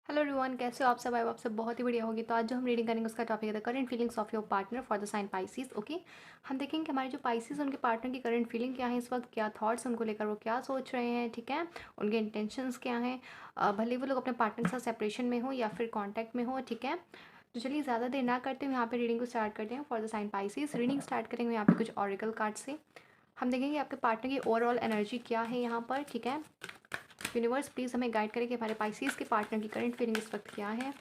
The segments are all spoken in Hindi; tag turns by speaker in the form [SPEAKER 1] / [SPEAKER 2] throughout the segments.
[SPEAKER 1] हेलो एवरीवन, कैसे हो आप सब? आप सब बहुत ही बढ़िया होगी। तो आज जो हम रीडिंग करेंगे उसका टॉपिक है the current feelings of your partner for the sign Pisces. Okay, हम देखेंगे कि हमारे जो पाइसिस उनके पार्टनर की करंट फीलिंग क्या है इस वक्त, क्या थॉट्स उनको लेकर वो क्या सोच रहे हैं, ठीक है, उनके इंटेंशंस क्या हैं। भले वो लोग अपने पार्टनर के साथ सेपरेशन में हो या फिर कॉन्टैक्ट में हो, ठीक है। तो चलिए ज़्यादा देर ना करते हुए यहाँ पे रीडिंग को स्टार्ट करते हैं for the sign Pisces. Reading start करेंगे यहाँ पे कुछ ऑरिकल कार्ड से। हम देखेंगे आपके पार्टनर की ओवरऑल एनर्जी क्या है यहाँ पर, ठीक है। यूनिवर्स प्लीज़ हमें गाइड करें कि हमारे पाइसिस के पार्टनर की करंट फीलिंग इस वक्त क्या है।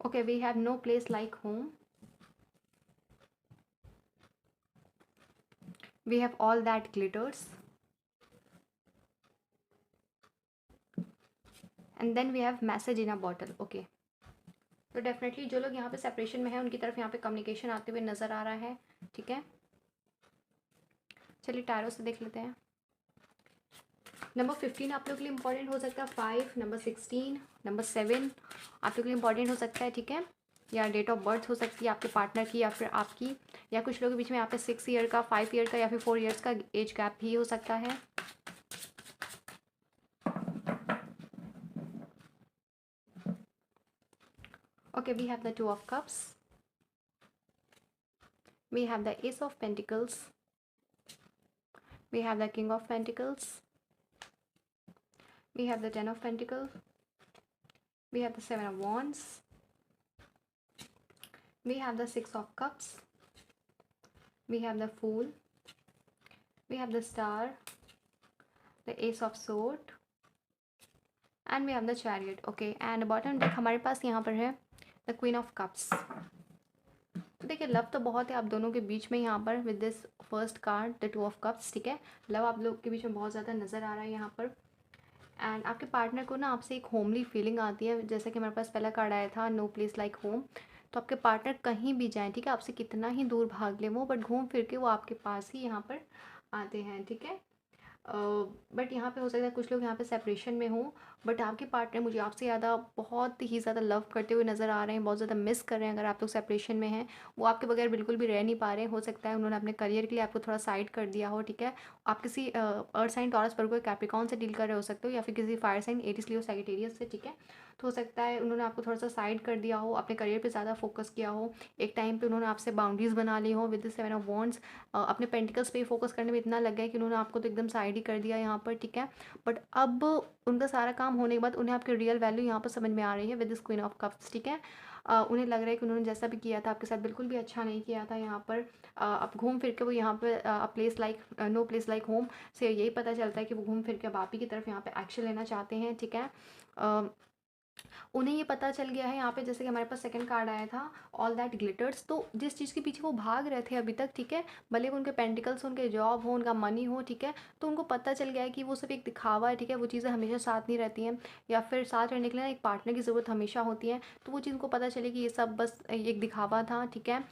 [SPEAKER 1] Okay, we have no place like home. We have all that glitters. And then we have message in a bottle. Okay. तो डेफिनेटली जो लोग यहाँ पे सेपरेशन में है उनकी तरफ यहाँ पे कम्युनिकेशन आते हुए नज़र आ रहा है, ठीक है। चलिए टैरो से देख लेते हैं। नंबर 15 आप लोग के लिए इंपॉर्टेंट हो सकता है, 5, नंबर 16, नंबर 7 आप लोग के लिए इंपॉर्टेंट हो सकता है, ठीक है। या डेट ऑफ बर्थ हो सकती है आपके पार्टनर की या फिर आपकी, या कुछ लोगों के बीच में यहाँ पे 6 ईयर का, 5 ईयर का या फिर 4 ईयर्स का एज गैप भी हो सकता है। Okay, we have the Two of Cups. We have the Ace of Pentacles. We have the King of Pentacles. We have the Ten of Pentacles. We have the Seven of Wands. We have the Six of Cups. We have the Fool. We have the Star. The Ace of Swords. And we have the Chariot. Okay, and bottom deck हमारे पास यहाँ पर है the Queen of Cups. तो देखिए लव तो बहुत है आप दोनों के बीच में यहाँ पर with this first card the two of cups, ठीक है। लव आप लोग के बीच में बहुत ज़्यादा नज़र आ रहा है यहाँ पर। एंड आपके पार्टनर को ना आपसे एक होमली फीलिंग आती है, जैसे कि हमारे पास पहला कार्ड आया था नो प्लेस लाइक होम। तो आपके पार्टनर कहीं भी जाएँ, ठीक है, आपसे कितना ही दूर भाग ले वो, बट घूम फिर के वो आपके पास ही यहाँ पर आते हैं, ठीक है। बट यहाँ पे हो सकता है कुछ लोग यहाँ पे सेपरेशन में हों, बट आपके पार्टनर मुझे आपसे ज़्यादा बहुत ही ज़्यादा लव करते हुए नज़र आ रहे हैं, बहुत ज़्यादा मिस कर रहे हैं। अगर आप लोग सेपरेशन में हैं, वो आपके बगैर बिल्कुल भी रह नहीं पा रहे हैं। हो सकता है उन्होंने अपने करियर के लिए आपको थोड़ा साइड कर दिया हो, ठीक है। आप किसी earth sign Taurus Virgo Capricorn से डील कर रहे हो सकते हो, या फिर किसी fire sign Aries Leo Sagittarius से, ठीक है। तो हो सकता है उन्होंने आपको थोड़ा सा साइड कर दिया हो, अपने करियर पे ज़्यादा फोकस किया हो। एक टाइम पे उन्होंने आपसे बाउंड्रीज़ बना ली हो with the seven of wands. अपने पेंटिकल्स पे फोकस करने में इतना लग गया कि उन्होंने आपको तो एकदम साइड ही कर दिया यहाँ पर, ठीक है। बट अब उनका सारा काम होने के बाद उन्हें आपकी रियल वैल्यू यहाँ पर समझ में आ रही है with this queen of cups, ठीक है। उन्हें लग रहा है कि उन्होंने जैसा भी किया था आपके साथ बिल्कुल भी अच्छा नहीं किया था यहाँ पर। अब घूम फिर के वो यहाँ पर place like no place like home से यही पता चलता है कि वो घूम फिर के अब आप ही की तरफ यहाँ पे एक्शन लेना चाहते हैं, ठीक है। उन्हें ये पता चल गया है यहाँ पे, जैसे कि हमारे पास सेकंड कार्ड आया था ऑल दैट ग्लिटर्स। तो जिस चीज़ के पीछे वो भाग रहे थे अभी तक, ठीक है, भले वो उनके पेंटिकल्स, उनके जॉब हो, उनका मनी हो, ठीक है, तो उनको पता चल गया है कि वो सिर्फ एक दिखावा है, ठीक है। वो चीज़ें हमेशा साथ नहीं रहती हैं, या फिर साथ रहने के लिए ना एक पार्टनर की ज़रूरत हमेशा होती है। तो वो चीज़ उनको पता चले कि ये सब बस एक दिखावा था, ठीक है।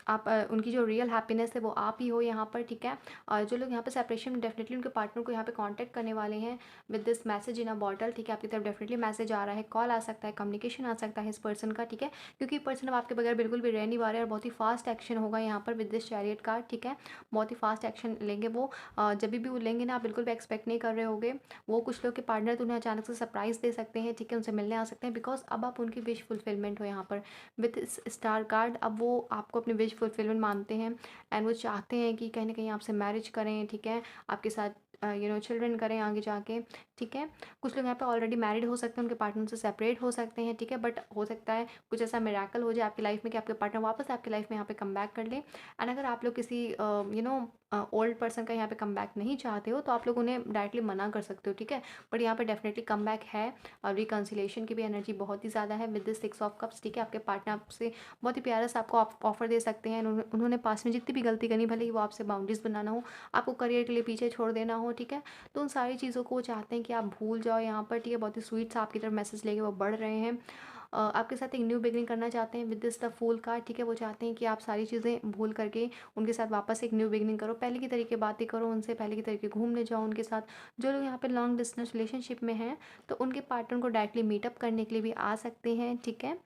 [SPEAKER 1] आप उनकी जो रियल हैप्पीनेस है वो आप ही हो यहाँ पर, ठीक है। जो लोग यहाँ पे सेपरेशन में डेफिनेटली उनके पार्टनर को यहाँ पे कॉन्टैक्ट करने वाले हैं with this message in a bottle, ठीक है। आपकी तरफ डेफिनेटली मैसेज आ रहा है, कॉल आ सकता है, कम्युनिकेशन आ सकता है इस पर्सन का, ठीक है। क्योंकि पर्सन अब आपके बगैर बिल्कुल भी रह नहीं पा रहे हैं, और बहुत ही फास्ट एक्शन होगा यहाँ पर विद दिस चैरियट कार्ड, ठीक है। बहुत ही फास्ट एक्शन लेंगे वो। जब भी वो लेंगे ना, आप बिल्कुल भी एक्सपेक्ट नहीं कर रहे होगे। वो कुछ लोग के पार्टनर तो उन्हें अचानक से सरप्राइज दे सकते हैं, ठीक है, उनसे मिलने आ सकते हैं, बिकॉज अब आप उनकी विश फुलफिलमेंट हो यहाँ पर विद स्टार कार्ड। अब वो आपको अपनी विश फुलफिलमेंट मानते हैं, एंड वो चाहते हैं कि कहीं ना कहीं आपसे मैरिज करें, ठीक है, आपके साथ चिल्ड्रन करें आगे जाके, ठीक है। कुछ लोग यहाँ पे ऑलरेडी मैरिड हो सकते हैं, उनके पार्टनर से सेपरेट हो सकते हैं, ठीक है। बट हो सकता है कुछ ऐसा मिराकल हो जाए आपकी लाइफ में कि आपके पार्टनर वापस आपकी लाइफ में यहाँ पे कम बैक कर ले। एंड अगर आप लोग किसी ओल्ड पर्सन का यहाँ पे कम बैक नहीं चाहते हो, तो आप लोग उन्हें डायरेक्टली मना कर सकते हो, ठीक है। बट यहाँ पे डेफिनेटली कम बैक है, और रिकन्सिलेशन की भी एनर्जी बहुत ही ज़्यादा है with this six of cups, ठीक है। आपके पार्टनर आपसे बहुत ही प्यारा सा आपको ऑफर दे सकते हैं। उन्होंने पास में जितनी भी गलती करनी, भले ही वो आपसे बाउंड्रीज बनाना हो, आपको करियर के लिए पीछे छोड़ देना हो, ठीक है, तो उन सारी चीज़ों को वो चाहते हैं कि आप भूल जाओ यहाँ पर, ठीक है। बहुत ही स्वीट सा आपकी तरफ मैसेज लेके वो बढ़ रहे हैं। आपके साथ एक न्यू बिगिनिंग करना चाहते हैं with this the fool card, ठीक है। वो चाहते हैं कि आप सारी चीज़ें भूल करके उनके साथ वापस एक न्यू बिगिनिंग करो, पहले की तरीके बातें करो उनसे, पहले की तरीके घूमने जाओ उनके साथ। जो लोग यहाँ पे लॉन्ग डिस्टेंस रिलेशनशिप में हैं तो उनके पार्टनर को डायरेक्टली मीटअप करने के लिए भी आ सकते हैं, ठीक है।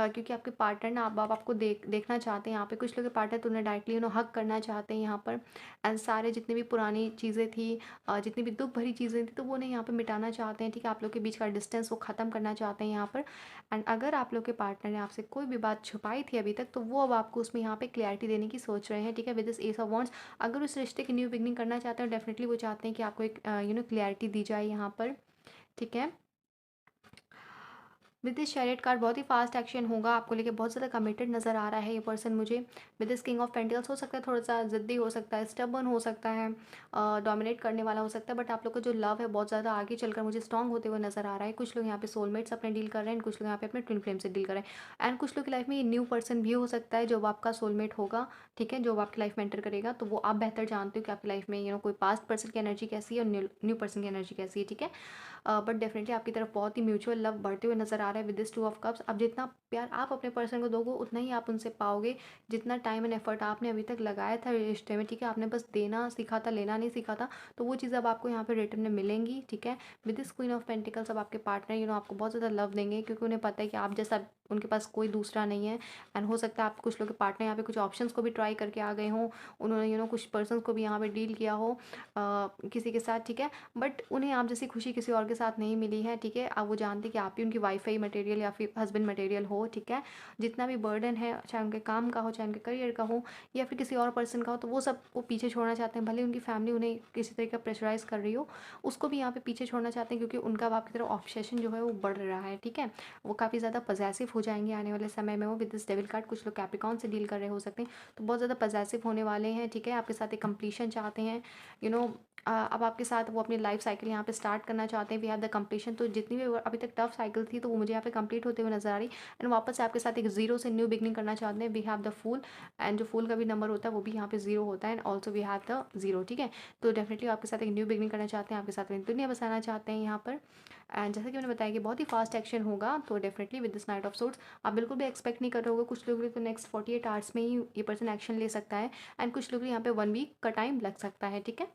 [SPEAKER 1] क्योंकि आपके पार्टनर ना अब आपको देखना चाहते हैं यहाँ पे। कुछ लोग के पार्टनर तो उन्हें डायरेक्टली हक करना चाहते हैं यहाँ पर। एंड सारे जितनी भी पुरानी चीज़ें थी, जितनी भी दुख भरी चीज़ें थी, तो वो उन्हें यहाँ पे मिटाना चाहते हैं, ठीक है। आप लोग के बीच का डिस्टेंस वो ख़त्म करना चाहते हैं यहाँ पर। एंड अगर आप लोग के पार्टनर ने आपसे कोई भी बात छुपाई थी अभी तक, तो वो अब आपको उसमें यहाँ पे क्लैरिटी देने की सोच रहे हैं, ठीक है, with this S of wands. अगर उस रिश्ते की न्यू बिगनिंग करना चाहते हैं, डेफिनेटली वो चाहते हैं कि आपको एक क्लैरिटी दी जाए यहाँ पर, ठीक है। विद दिस चैरियट कार्ड बहुत ही फास्ट एक्शन होगा, आपको लेके बहुत ज़्यादा कमिटेड नज़र आ रहा है ये पर्सन मुझे। With this king of pentacles हो सकता है थोड़ा सा ज़िद्दी हो सकता है, स्टबर्न हो सकता है, डोमिनेट करने वाला हो सकता है, बट आप लोग का जो लव है बहुत ज़्यादा आगे चलकर मुझे स्ट्रॉन्ग होते हुए नज़र आ रहा है। कुछ लोग यहाँ पे सोलमेट्स अपने डील कर रहे हैं, कुछ लोग यहाँ पे अपने ट्विन फ्लेम से डील कर रहे हैं। एंड कुछ लोग की लाइफ में ये न्यू पर्सन भी हो सकता है जो आपका सोलमेट होगा, ठीक है, जो आपकी लाइफ में एंटर करेगा। तो वो आप बेहतर जानते हो कि आपकी लाइफ में कोई पास्ट पर्सन की एनर्जी कैसी है और न्यू पर्सन की एनर्जी कैसी है, ठीक है। बट डेफिनेटली आपकी तरफ बहुत ही म्यूचुअल लव बढ़ते हुए नज़र आ रहा है with this two of cups. अब जितना प्यार आप अपने पर्सन को दोगे उतना ही आप उनसे पाओगे। जितना टाइम एंड एफर्ट आपने अभी तक लगाया था रिश्ते में, ठीक है, आपने बस देना सीखा था, लेना नहीं सीखा था, तो वो चीज़ अब आपको यहाँ पे रिटर्न में मिलेंगी, ठीक है। With this queen of pentacles अब आपके पार्टनर आपको बहुत ज़्यादा लव देंगे, क्योंकि उन्हें पता है कि आप जैसा उनके पास कोई दूसरा नहीं है। एंड हो सकता है आप कुछ लोग के पार्टनर यहाँ पे कुछ ऑप्शंस को भी ट्राई करके आ गए हों, उन्होंने कुछ पर्सन को भी यहाँ पे डील किया हो किसी के साथ, ठीक है, बट उन्हें आप जैसी खुशी किसी और के साथ नहीं मिली है, ठीक है। अब वो जानते कि आप ही उनकी वाईफाई मटेरियल या फिर हस्बैंड मटेरियल हो, ठीक है। जितना भी बर्डन है, चाहे उनके काम का हो, चाहे उनके करियर का हो, या फिर किसी और पर्सन का हो, तो वो सब वो पीछे छोड़ना चाहते हैं। भले उनकी फैमिली उन्हें किसी तरीके का प्रेशराइज कर रही हो, उसको भी यहाँ पे पीछे छोड़ना चाहते हैं, क्योंकि उनका आपकी तरफ ऑब्सेशन जो है वो बढ़ रहा है, ठीक है। वो काफ़ी ज़्यादा पजेसिव हो जाएंगे आने वाले समय में वो विद दिस डेविल कार्ड। कुछ लोग कैप्रिकॉन से डील कर रहे हो सकते हैं, तो बहुत ज़्यादा पजेसिव होने वाले हैं, ठीक है। आपके साथ एक कंप्लीशन चाहते हैं, यू नो अब आपके साथ वो अपनी लाइफ साइकिल यहाँ पे स्टार्ट करना चाहते हैं। We have the completion. तो जितनी भी अभी तक टफ साइकिल थी, तो वो मुझे यहाँ पे कंप्लीट होते हुए नजर आ रही। एंड वापस से आपके साथ एक जीरो से न्यू बिगनिंग करना चाहते हैं। We have the fool, and जो फूल का भी नंबर होता है वो भी यहाँ पे जीरो होता है, and also we have the zero, ठीक है। तो डेफिनेटली आपके साथ एक न्यू बिगनिंग करना चाहते हैं, आपके साथ एक दुनिया बसाना चाहते हैं यहाँ पर। एंड जैसे कि मैंने बताया कि बहुत ही फास्ट एक्शन होगा, तो definitely with this night of sorts आप बिल्कुल भी एक्सपेक्ट नहीं कर रहे होगे। कुछ लोगों के तो नेक्स्ट 48 आवर्स में ही ये पर्सन एक्शन ले सकता है, एंड कुछ लोग यहाँ पे 1 वीक का टाइम लग सकता है, ठीक है।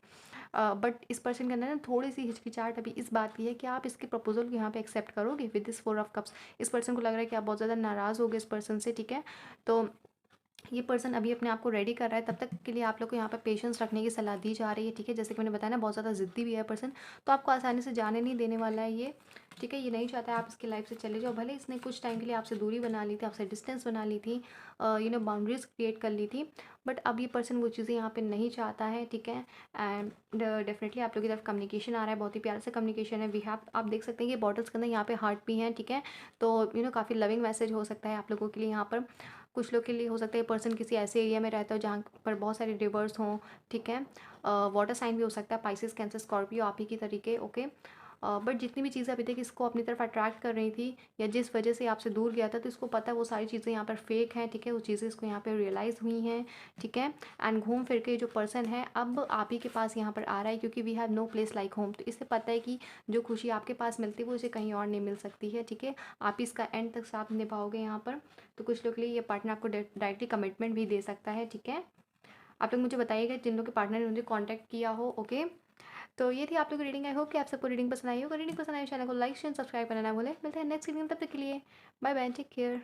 [SPEAKER 1] बट इस पर्सन के अंदर ना थोड़ी सी हिचकिचाहट अभी इस बात की है कि आप इसके प्रपोजल को यहाँ पे एक्सेप्ट करोगे विद दिस 4 ऑफ कप्स। इस पर्सन को लग रहा है कि आप बहुत ज़्यादा नाराज़ हो गए इस पर्सन से, ठीक है। तो ये पर्सन अभी अपने आप को रेडी कर रहा है, तब तक के लिए आप लोग को यहाँ पे पेशेंस रखने की सलाह दी जा रही है, ठीक है। जैसे कि मैंने बताया ना, बहुत ज़्यादा ज़िद्दी भी है पर्सन, तो आपको आसानी से जाने नहीं देने वाला है ये, ठीक है। ये नहीं चाहता है आप इसकी लाइफ से चले जाओ। भले इसने कुछ टाइम के लिए आपसे दूरी बना ली थी, आपसे डिस्टेंस बना ली थी, बाउंड्रीज क्रिएट कर ली थी, बट अब ये पर्सन वो चीज़ें यहाँ पे नहीं चाहता है, ठीक है। एंड डेफिनेटली आप लोग की तरफ कम्युनिकेशन आ रहा है, बहुत ही प्यार से कम्युनिकेशन है। वी हैव, आप देख सकते हैं कि बॉटल्स के अंदर यहाँ पे हार्ट भी हैं, ठीक है। तो काफ़ी लविंग मैसेज हो सकता है आप लोगों के लिए यहाँ पर। कुछ लोग के लिए हो सकता है पर्सन किसी ऐसे एरिया में रहता हो जहाँ पर बहुत सारे रिवर्स हों, ठीक है। वाटर साइन भी हो सकता है, पाइसेस, कैंसर, स्कॉर्पियो, आप ही की तरीके, ओके। बट जितनी भी चीज़ें अभी तक इसको अपनी तरफ अट्रैक्ट कर रही थी, या जिस वजह से आपसे दूर गया था, तो इसको पता है वो सारी चीज़ें यहाँ पर फेक हैं, ठीक है। वो चीज़ें इसको यहाँ पे रियलाइज़ हुई हैं, ठीक है। एंड घूम फिर के जो पर्सन है अब आप ही के पास यहाँ पर आ रहा है, क्योंकि we have no place like home. तो इससे पता है कि जो खुशी आपके पास मिलती है वो उसे कहीं और नहीं मिल सकती है, ठीक है। आप इसका एंड तक साथ निभाओगे यहाँ पर। तो कुछ लोग के लिए ये पार्टनर आपको डायरेक्टली कमिटमेंट भी दे सकता है, ठीक है। आप लोग मुझे बताइएगा जिन लोग के पार्टनर ने मुझे कांटेक्ट किया हो, ओके। तो ये थी आप लोग की रीडिंग। आई होप कि आप सबको रीडिंग पसंद आई होगा। रीडिंग पसंद आई चैनल को लाइक शेयर सब्सक्राइब करना ना भूलें। मिलते हैं नेक्स्ट रीडिंग, तब तक के लिए बाय बाय, टेक केयर।